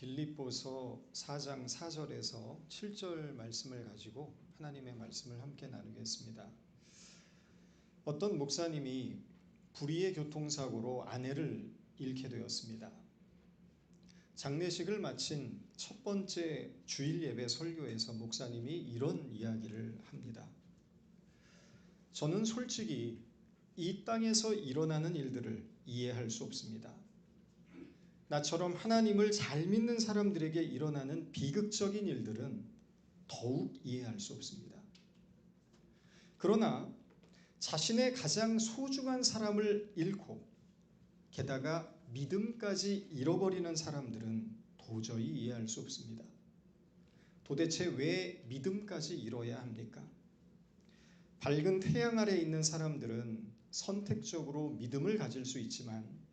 빌립보서 4장 4절에서 7절 말씀을 가지고 하나님의 말씀을 함께 나누겠습니다. 어떤 목사님이 불의의 교통사고로 아내를 잃게 되었습니다. 장례식을 마친 첫 번째 주일 예배 설교에서 목사님이 이런 이야기를 합니다. 저는 솔직히 이 땅에서 일어나는 일들을 이해할 수 없습니다. 나처럼 하나님을 잘 믿는 사람들에게 일어나는 비극적인 일들은 더욱 이해할 수 없습니다. 그러나 자신의 가장 소중한 사람을 잃고 게다가 믿음까지 잃어버리는 사람들은 도저히 이해할 수 없습니다. 도대체 왜 믿음까지 잃어야 합니까? 밝은 태양 아래 있는 사람들은 선택적으로 믿음을 가질 수 있지만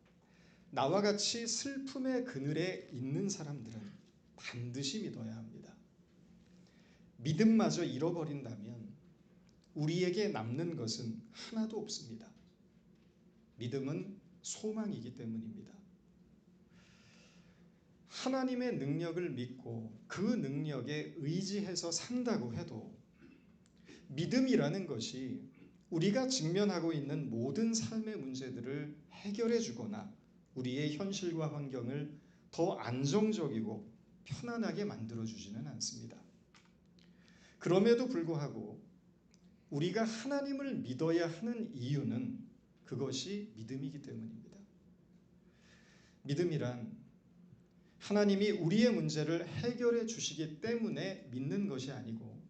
나와 같이 슬픔의 그늘에 있는 사람들은 반드시 믿어야 합니다. 믿음마저 잃어버린다면 우리에게 남는 것은 하나도 없습니다. 믿음은 소망이기 때문입니다. 하나님의 능력을 믿고 그 능력에 의지해서 산다고 해도 믿음이라는 것이 우리가 직면하고 있는 모든 삶의 문제들을 해결해 주거나 우리의 현실과 환경을 더 안정적이고 편안하게 만들어주지는 않습니다. 그럼에도 불구하고 우리가 하나님을 믿어야 하는 이유는 그것이 믿음이기 때문입니다. 믿음이란 하나님이 우리의 문제를 해결해 주시기 때문에 믿는 것이 아니고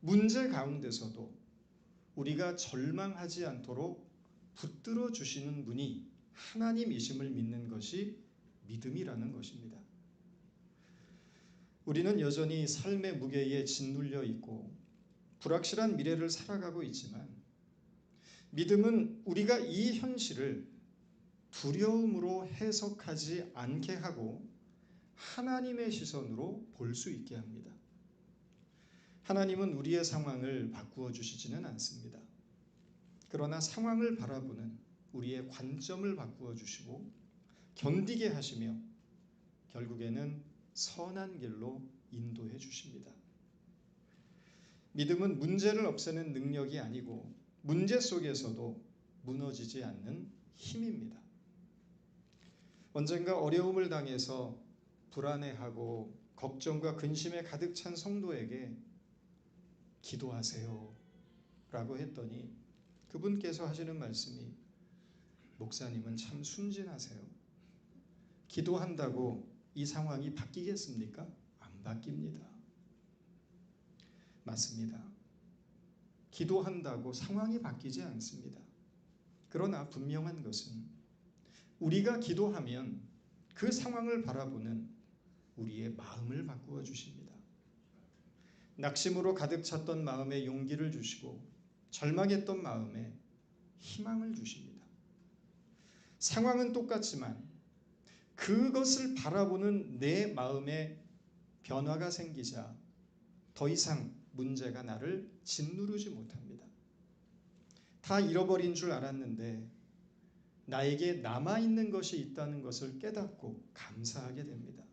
문제 가운데서도 우리가 절망하지 않도록 붙들어 주시는 분이 하나님이심을 믿는 것이 믿음이라는 것입니다. 우리는 여전히 삶의 무게에 짓눌려 있고 불확실한 미래를 살아가고 있지만 믿음은 우리가 이 현실을 두려움으로 해석하지 않게 하고 하나님의 시선으로 볼 수 있게 합니다. 하나님은 우리의 상황을 바꾸어 주시지는 않습니다. 그러나 상황을 바라보는 우리의 관점을 바꾸어 주시고 견디게 하시며 결국에는 선한 길로 인도해 주십니다. 믿음은 문제를 없애는 능력이 아니고 문제 속에서도 무너지지 않는 힘입니다. 언젠가 어려움을 당해서 불안해하고 걱정과 근심에 가득 찬 성도에게 기도하세요 라고 했더니 그분께서 하시는 말씀이 목사님은 참 순진하세요. 기도한다고 이 상황이 바뀌겠습니까? 안 바뀝니다. 맞습니다. 기도한다고 상황이 바뀌지 않습니다. 그러나 분명한 것은 우리가 기도하면 그 상황을 바라보는 우리의 마음을 바꾸어 주십니다. 낙심으로 가득 찼던 마음에 용기를 주시고 절망했던 마음에 희망을 주십니다. 상황은 똑같지만 그것을 바라보는 내 마음에 변화가 생기자 더 이상 문제가 나를 짓누르지 못합니다. 다 잃어버린 줄 알았는데 나에게 남아있는 것이 있다는 것을 깨닫고 감사하게 됩니다.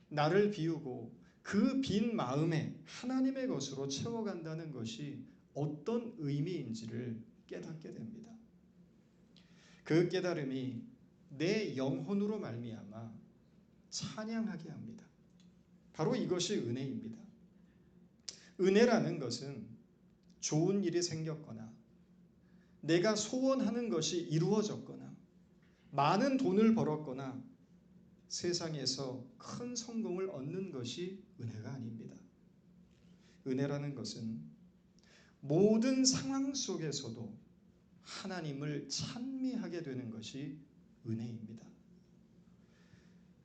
나를 비우고 그 빈 마음에 하나님의 것으로 채워간다는 것이 어떤 의미인지를 깨닫게 됩니다. 그 깨달음이 내 영혼으로 말미암아 찬양하게 합니다. 바로 이것이 은혜입니다. 은혜라는 것은 좋은 일이 생겼거나 내가 소원하는 것이 이루어졌거나 많은 돈을 벌었거나 세상에서 큰 성공을 얻는 것이 은혜가 아닙니다. 은혜라는 것은 모든 상황 속에서도 하나님을 찬미하게 되는 것이 은혜입니다.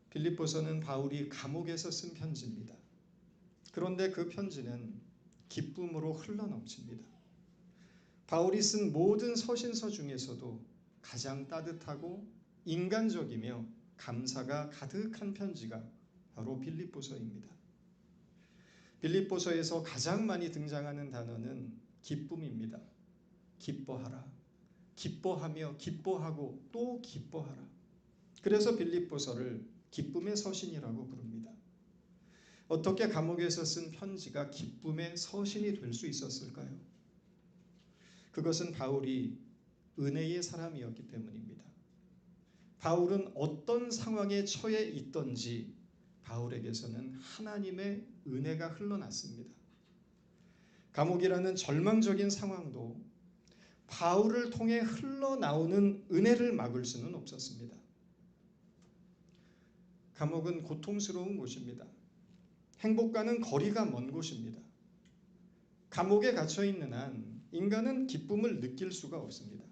빌립보서는 바울이 감옥에서 쓴 편지입니다. 그런데 그 편지는 기쁨으로 흘러넘칩니다. 바울이 쓴 모든 서신서 중에서도 가장 따뜻하고 인간적이며 감사가 가득한 편지가 바로 빌립보서입니다. 빌립보서에서 가장 많이 등장하는 단어는 기쁨입니다. 기뻐하라. 기뻐하며 기뻐하고 또 기뻐하라. 그래서 빌립보서를 기쁨의 서신이라고 부릅니다. 어떻게 감옥에서 쓴 편지가 기쁨의 서신이 될 수 있었을까요? 그것은 바울이 은혜의 사람이었기 때문입니다. 바울은 어떤 상황에 처해 있던지 바울에게서는 하나님의 은혜가 흘러났습니다. 감옥이라는 절망적인 상황도 바울을 통해 흘러나오는 은혜를 막을 수는 없었습니다. 감옥은 고통스러운 곳입니다. 행복과는 거리가 먼 곳입니다. 감옥에 갇혀 있는 한 인간은 기쁨을 느낄 수가 없습니다.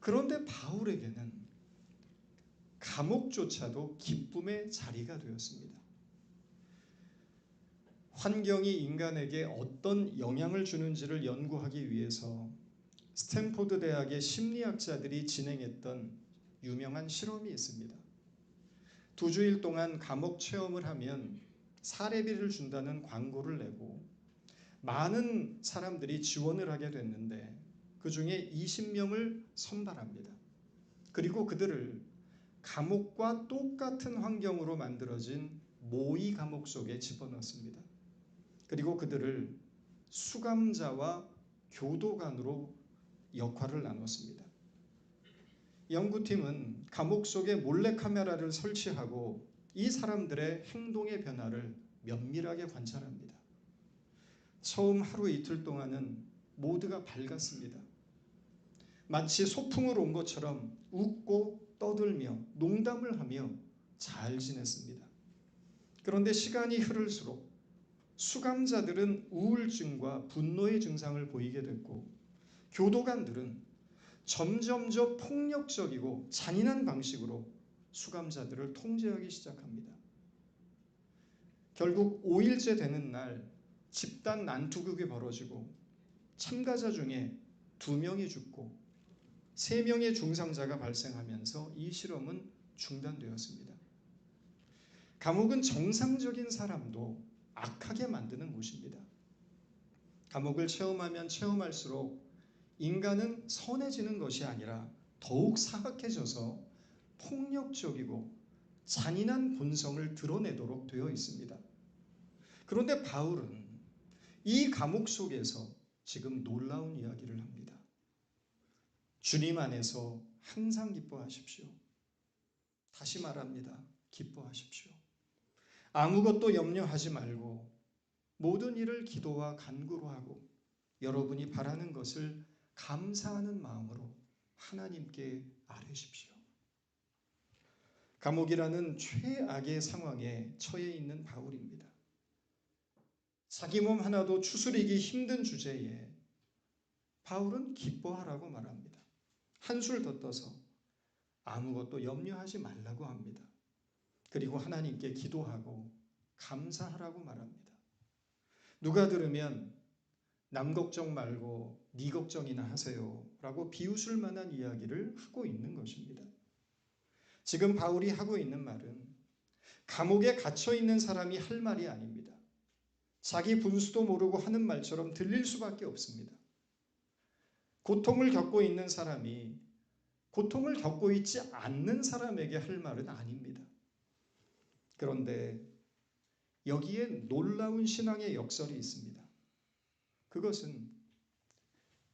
그런데 바울에게는 감옥조차도 기쁨의 자리가 되었습니다. 환경이 인간에게 어떤 영향을 주는지를 연구하기 위해서 스탠포드 대학의 심리학자들이 진행했던 유명한 실험이 있습니다. 2주일 동안 감옥 체험을 하면 사례비를 준다는 광고를 내고 많은 사람들이 지원을 하게 됐는데 그 중에 20명을 선발합니다. 그리고 그들을 감옥과 똑같은 환경으로 만들어진 모의 감옥 속에 집어넣습니다. 그리고 그들을 수감자와 교도관으로 역할을 나눴습니다. 연구팀은 감옥 속에 몰래카메라를 설치하고 이 사람들의 행동의 변화를 면밀하게 관찰합니다. 처음 하루 이틀 동안은 모두가 밝았습니다. 마치 소풍을 온 것처럼 웃고 떠들며 농담을 하며 잘 지냈습니다. 그런데 시간이 흐를수록 수감자들은 우울증과 분노의 증상을 보이게 됐고 교도관들은 점점점 폭력적이고 잔인한 방식으로 수감자들을 통제하기 시작합니다. 결국 5일째 되는 날 집단 난투극이 벌어지고 참가자 중에 2명이 죽고 3명의 중상자가 발생하면서 이 실험은 중단되었습니다. 감옥은 정상적인 사람도 악하게 만드는 곳입니다. 감옥을 체험하면 체험할수록 인간은 선해지는 것이 아니라 더욱 사악해져서 폭력적이고 잔인한 본성을 드러내도록 되어 있습니다. 그런데 바울은 이 감옥 속에서 지금 놀라운 이야기를 합니다. 주님 안에서 항상 기뻐하십시오. 다시 말합니다. 기뻐하십시오. 아무것도 염려하지 말고 모든 일을 기도와 간구로 하고 여러분이 바라는 것을 감사하는 마음으로 하나님께 아뢰십시오. 감옥이라는 최악의 상황에 처해 있는 바울입니다. 자기 몸 하나도 추스리기 힘든 주제에 바울은 기뻐하라고 말합니다. 한술 더 떠서 아무것도 염려하지 말라고 합니다. 그리고 하나님께 기도하고 감사하라고 말합니다. 누가 들으면 남 걱정 말고 네 걱정이나 하세요 라고 비웃을 만한 이야기를 하고 있는 것입니다. 지금 바울이 하고 있는 말은 감옥에 갇혀 있는 사람이 할 말이 아닙니다. 자기 분수도 모르고 하는 말처럼 들릴 수밖에 없습니다. 고통을 겪고 있는 사람이 고통을 겪고 있지 않는 사람에게 할 말은 아닙니다. 그런데 여기에 놀라운 신앙의 역설이 있습니다. 그것은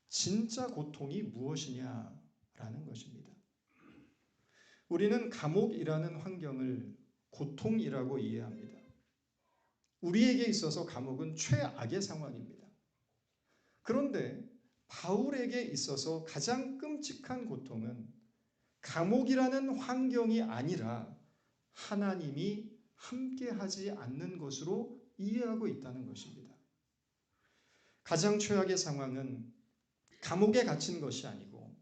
진짜 고통이 무엇이냐라는 것입니다. 우리는 감옥이라는 환경을 고통이라고 이해합니다. 우리에게 있어서 감옥은 최악의 상황입니다. 그런데 바울에게 있어서 가장 끔찍한 고통은 감옥이라는 환경이 아니라 하나님이 함께하지 않는 것으로 이해하고 있다는 것입니다. 가장 최악의 상황은 감옥에 갇힌 것이 아니고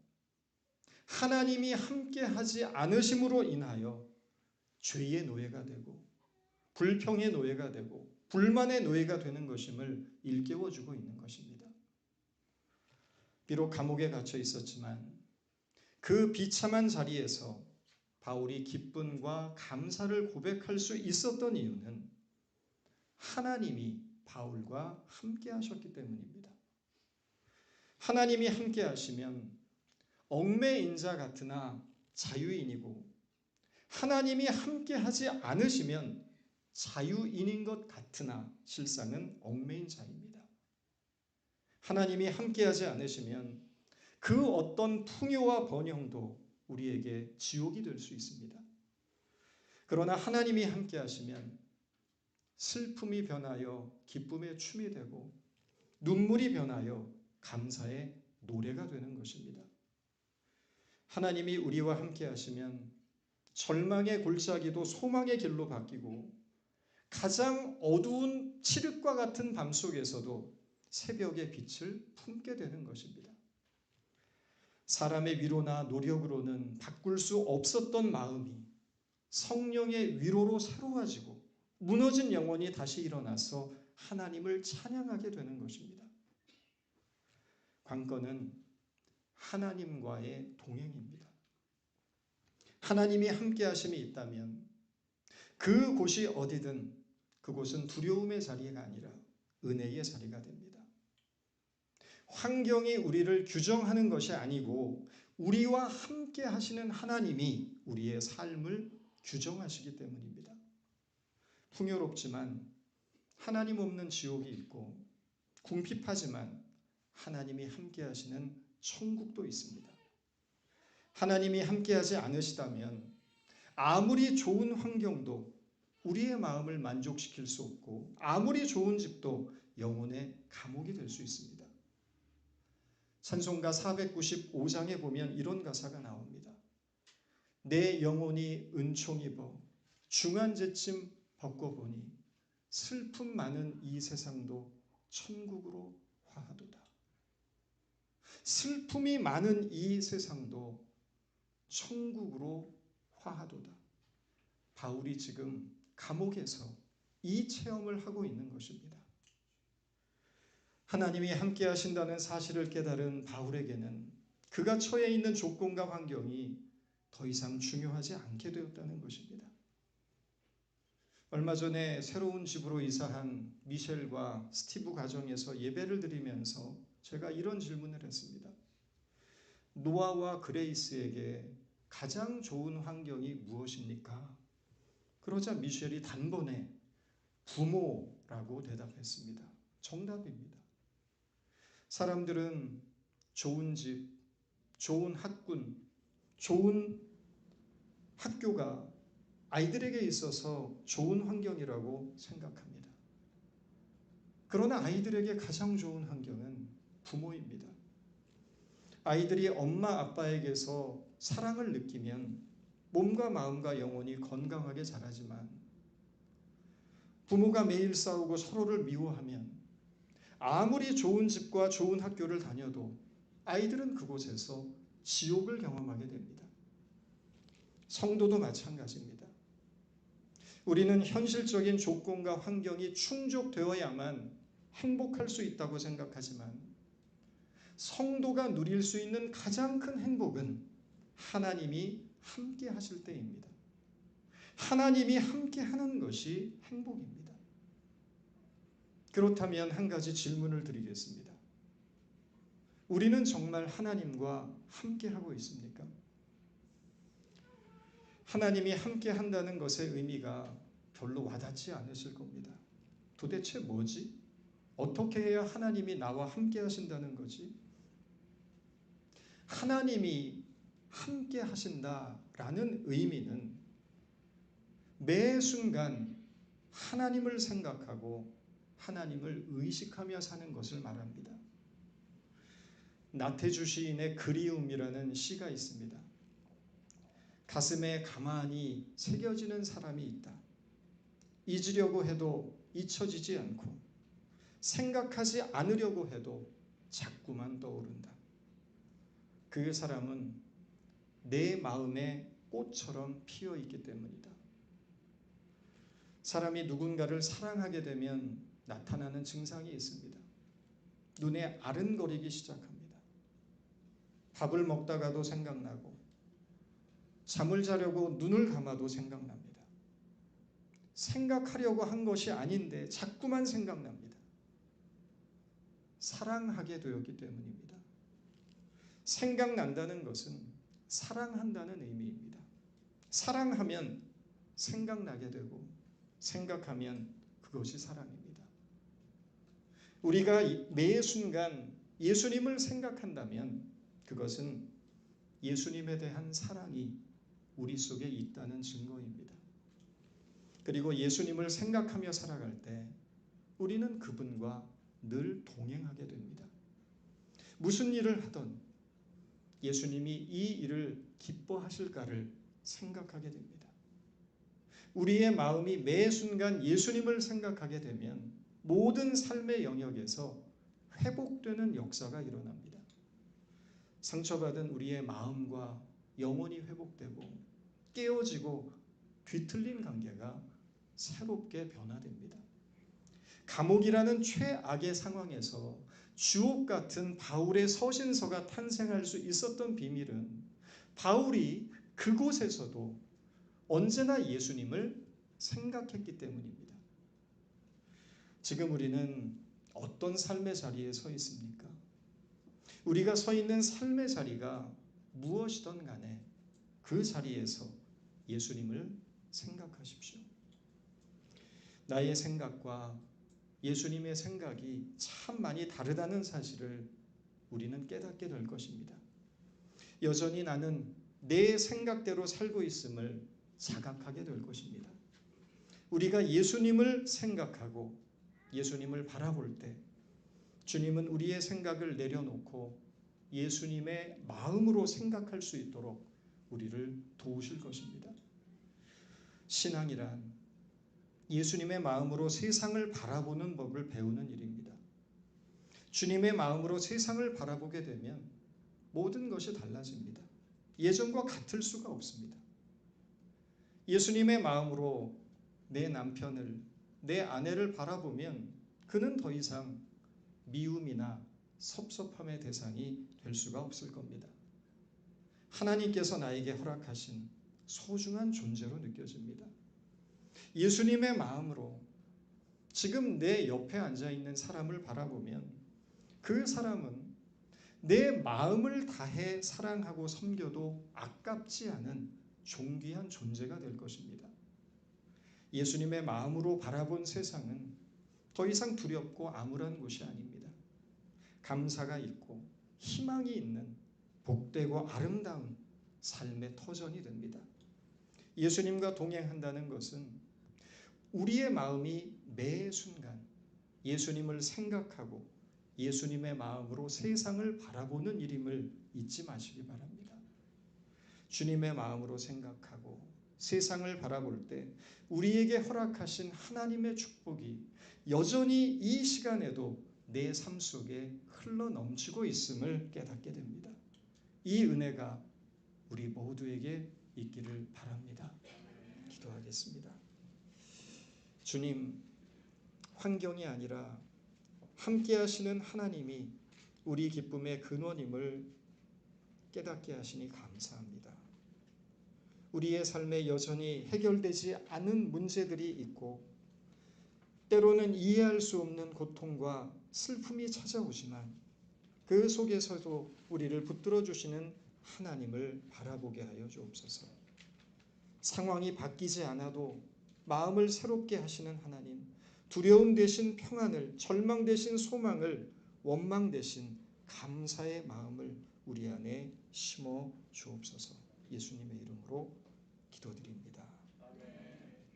하나님이 함께하지 않으심으로 인하여 죄의 노예가 되고 불평의 노예가 되고 불만의 노예가 되는 것임을 일깨워주고 있는 것입니다. 비록 감옥에 갇혀 있었지만 그 비참한 자리에서 바울이 기쁨과 감사를 고백할 수 있었던 이유는 하나님이 바울과 함께 하셨기 때문입니다. 하나님이 함께 하시면 얽매인 자 같으나 자유인이고 하나님이 함께하지 않으시면 자유인인 것 같으나 실상은 얽매인 자입니다. 하나님이 함께하지 않으시면 그 어떤 풍요와 번영도 우리에게 지옥이 될 수 있습니다. 그러나 하나님이 함께하시면 슬픔이 변하여 기쁨의 춤이 되고 눈물이 변하여 감사의 노래가 되는 것입니다. 하나님이 우리와 함께하시면 절망의 골짜기도 소망의 길로 바뀌고 가장 어두운 칠흑과 같은 밤 속에서도 새벽의 빛을 품게 되는 것입니다. 사람의 위로나 노력으로는 바꿀 수 없었던 마음이 성령의 위로로 새로워지고 무너진 영혼이 다시 일어나서 하나님을 찬양하게 되는 것입니다. 관건은 하나님과의 동행입니다. 하나님이 함께하심이 있다면 그곳이 어디든 그곳은 두려움의 자리가 아니라 은혜의 자리가 됩니다. 환경이 우리를 규정하는 것이 아니고 우리와 함께 하시는 하나님이 우리의 삶을 규정하시기 때문입니다. 풍요롭지만 하나님 없는 지옥이 있고 궁핍하지만 하나님이 함께 하시는 천국도 있습니다. 하나님이 함께하지 않으시다면 아무리 좋은 환경도 우리의 마음을 만족시킬 수 없고 아무리 좋은 집도 영혼의 감옥이 될 수 있습니다. 찬송가 495장에 보면 이런 가사가 나옵니다. 내 영혼이 은총 입어 중한 재침 벗고보니 슬픔 많은 이 세상도 천국으로 화하도다. 슬픔이 많은 이 세상도 천국으로 화하도다. 바울이 지금 감옥에서 이 체험을 하고 있는 것입니다. 하나님이 함께 하신다는 사실을 깨달은 바울에게는 그가 처해 있는 조건과 환경이 더 이상 중요하지 않게 되었다는 것입니다. 얼마 전에 새로운 집으로 이사한 미셸과 스티브 가정에서 예배를 드리면서 제가 이런 질문을 했습니다. 노아와 그레이스에게 가장 좋은 환경이 무엇입니까? 그러자 미셸이 단번에 부모라고 대답했습니다. 정답입니다. 사람들은 좋은 집, 좋은 학군, 좋은 학교가 아이들에게 있어서 좋은 환경이라고 생각합니다. 그러나 아이들에게 가장 좋은 환경은 부모입니다. 아이들이 엄마 아빠에게서 사랑을 느끼면 몸과 마음과 영혼이 건강하게 자라지만 부모가 매일 싸우고 서로를 미워하면 아무리 좋은 집과 좋은 학교를 다녀도 아이들은 그곳에서 지옥을 경험하게 됩니다. 성도도 마찬가지입니다. 우리는 현실적인 조건과 환경이 충족되어야만 행복할 수 있다고 생각하지만 성도가 누릴 수 있는 가장 큰 행복은 하나님이 함께 하실 때입니다. 하나님이 함께 하는 것이 행복입니다. 그렇다면 한 가지 질문을 드리겠습니다. 우리는 정말 하나님과 함께 하고 있습니까? 하나님이 함께 한다는 것의 의미가 별로 와닿지 않으실 겁니다. 도대체 뭐지? 어떻게 해야 하나님이 나와 함께 하신다는 거지? 하나님이 함께 하신다라는 의미는 매 순간 하나님을 생각하고 하나님을 의식하며 사는 것을 말합니다. 나태주 시인의 그리움이라는 시가 있습니다. 가슴에 가만히 새겨지는 사람이 있다. 잊으려고 해도 잊혀지지 않고 생각하지 않으려고 해도 자꾸만 떠오른다. 그 사람은 내 마음의 꽃처럼 피어 있기 때문이다. 사람이 누군가를 사랑하게 되면 나타나는 증상이 있습니다. 눈에 아른거리기 시작합니다. 밥을 먹다가도 생각나고 잠을 자려고 눈을 감아도 생각납니다. 생각하려고 한 것이 아닌데 자꾸만 생각납니다. 사랑하게 되었기 사랑하면 생각나게 되고 생각하면 그것이 사랑입니다. 우리가 매 순간 예수님을 생각한다면 그것은 예수님에 대한 사랑이 우리 속에 있다는 증거입니다. 그리고 예수님을 생각하며 살아갈 때 우리는 그분과 늘 동행하게 됩니다. 무슨 일을 하든 예수님이 이 일을 기뻐하실까를 생각하게 됩니다. 우리의 마음이 매 순간 예수님을 생각하게 되면 모든 삶의 영역에서 회복되는 역사가 일어납니다. 상처받은 우리의 마음과 영혼이 회복되고 깨어지고 뒤틀린 관계가 새롭게 변화됩니다. 감옥이라는 최악의 상황에서 주옥 같은 바울의 서신서가 탄생할 수 있었던 비밀은 바울이 그곳에서도 언제나 예수님을 생각했기 때문입니다. 지금 우리는 어떤 삶의 자리에 서 있습니까? 우리가 서 있는 삶의 자리가 무엇이든 간에 그 자리에서 예수님을 생각하십시오. 나의 생각과 예수님의 생각이 참 많이 다르다는 사실을 우리는 깨닫게 될 것입니다. 여전히 나는 내 생각대로 살고 있음을 자각하게 될 것입니다. 우리가 예수님을 생각하고 예수님을 바라볼 때 주님은 우리의 생각을 내려놓고 예수님의 마음으로 생각할 수 있도록 우리를 도우실 것입니다. 신앙이란 예수님의 마음으로 세상을 바라보는 법을 배우는 일입니다. 주님의 마음으로 세상을 바라보게 되면 모든 것이 달라집니다. 예전과 같을 수가 없습니다. 예수님의 마음으로 내 남편을, 내 아내를 바라보면 그는 더 이상 미움이나 섭섭함의 대상이 될 수가 없을 겁니다. 하나님께서 나에게 허락하신 소중한 존재로 느껴집니다. 예수님의 마음으로 지금 내 옆에 앉아있는 사람을 바라보면 그 사람은 내 마음을 다해 사랑하고 섬겨도 아깝지 않은 존귀한 존재가 될 것입니다. 예수님의 마음으로 바라본 세상은 더 이상 두렵고 암울한 곳이 아닙니다. 감사가 있고 희망이 있는 복되고 아름다운 삶의 터전이 됩니다. 예수님과 동행한다는 것은 우리의 마음이 매 순간 예수님을 생각하고 예수님의 마음으로 세상을 바라보는 일임을 잊지 마시기 바랍니다. 주님의 마음으로 생각하고 세상을 바라볼 때 우리에게 허락하신 하나님의 축복이 여전히 이 시간에도 내 삶 속에 흘러 넘치고 있음을 깨닫게 됩니다. 이 은혜가 우리 모두에게 있기를 바랍니다. 기도하겠습니다. 주님, 환경이 아니라 함께 하시는 하나님이 우리 기쁨의 근원임을 깨닫게 하시니 감사합니다. 우리의 삶에 여전히 해결되지 않은 문제들이 있고 때로는 이해할 수 없는 고통과 슬픔이 찾아오지만 그 속에서도 우리를 붙들어 주시는 하나님을 바라보게 하여 주옵소서. 상황이 바뀌지 않아도 마음을 새롭게 하시는 하나님, 두려움 대신 평안을, 절망 대신 소망을, 원망 대신 감사의 마음을 우리 안에 심어 주옵소서. 예수님의 이름으로 기도드립니다.